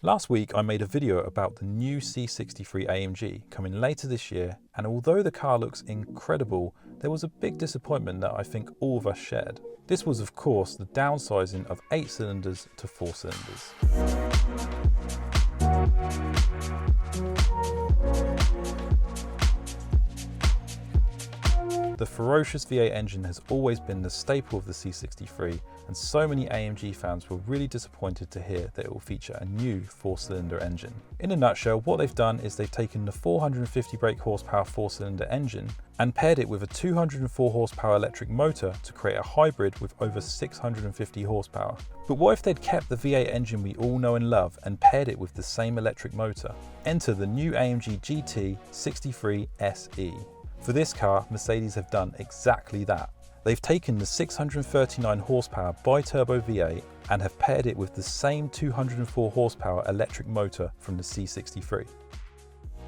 Last week I made a video about the new C63 AMG coming later this year, and although the car looks incredible, there was a big disappointment that I think all of us shared. This was of course the downsizing of 8 cylinders to 4 cylinders. The ferocious V8 engine has always been the staple of the C63, and so many AMG fans were really disappointed to hear that it will feature a new 4-cylinder engine. In a nutshell, what they've done is they've taken the 450 brake horsepower 4-cylinder engine and paired it with a 204 horsepower electric motor to create a hybrid with over 650 horsepower. But what if they'd kept the V8 engine we all know and love and paired it with the same electric motor? Enter the new AMG GT 63 SE. For this car, Mercedes have done exactly that. They've taken the 639 horsepower bi-turbo V8 and have paired it with the same 204 horsepower electric motor from the C63.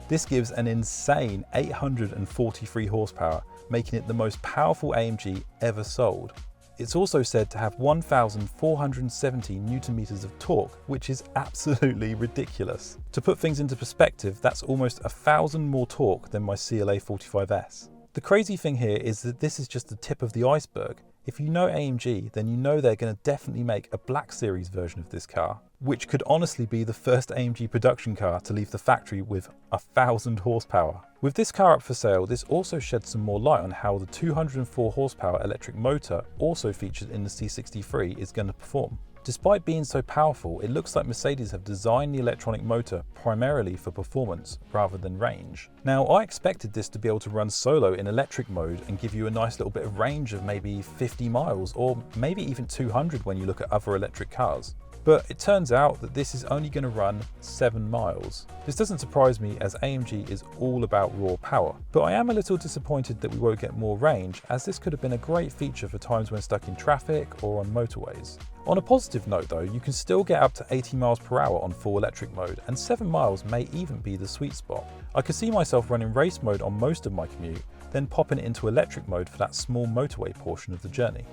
This gives an insane 843 horsepower, making it the most powerful AMG ever sold. It's also said to have 1,470 Nm of torque, which is absolutely ridiculous. To put things into perspective, that's almost 1,000 more torque than my CLA45s. The crazy thing here is that this is just the tip of the iceberg. If you know AMG, then you know they're going to definitely make a Black Series version of this car, which could honestly be the first AMG production car to leave the factory with 1,000 horsepower. With this car up for sale, this also sheds some more light on how the 204 horsepower electric motor, also featured in the C63, is going to perform. Despite being so powerful, it looks like Mercedes have designed the electronic motor primarily for performance rather than range. Now, I expected this to be able to run solo in electric mode and give you a nice little bit of range of maybe 50 miles or maybe even 200 when you look at other electric cars. But it turns out that this is only going to run 7 miles. This doesn't surprise me as AMG is all about raw power, but I am a little disappointed that we won't get more range, as this could have been a great feature for times when stuck in traffic or on motorways. On a positive note though, you can still get up to 80 miles per hour on full electric mode, and 7 miles may even be the sweet spot. I could see myself running race mode on most of my commute, then popping it into electric mode for that small motorway portion of the journey.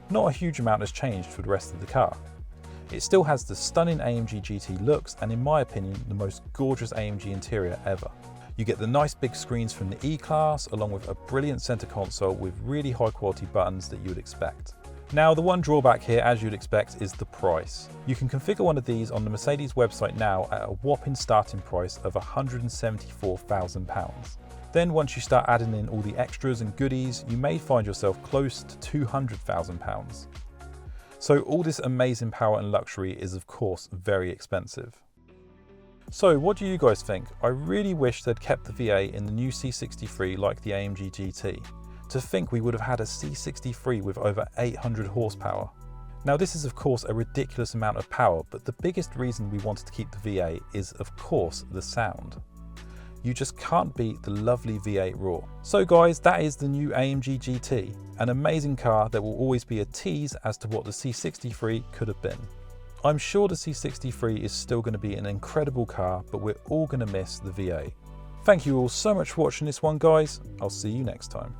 Not a huge amount has changed for the rest of the car. It still has the stunning AMG GT looks and, in my opinion, the most gorgeous AMG interior ever. You get the nice big screens from the E-Class, along with a brilliant center console with really high quality buttons that you would expect. Now, the one drawback here, as you'd expect, is the price. You can configure one of these on the Mercedes website now at a whopping starting price of £174,000. Then once you start adding in all the extras and goodies, you may find yourself close to £200,000. So all this amazing power and luxury is of course very expensive. So what do you guys think? I really wish they'd kept the V8 in the new C63 like the AMG GT. To think we would have had a C63 with over 800 horsepower. Now this is of course a ridiculous amount of power, but the biggest reason we wanted to keep the V8 is of course the sound. You just can't beat the lovely V8 roar. So guys, that is the new AMG GT, an amazing car that will always be a tease as to what the C63 could have been. I'm sure the C63 is still going to be an incredible car, but we're all going to miss the V8. Thank you all so much for watching this one guys, I'll see you next time.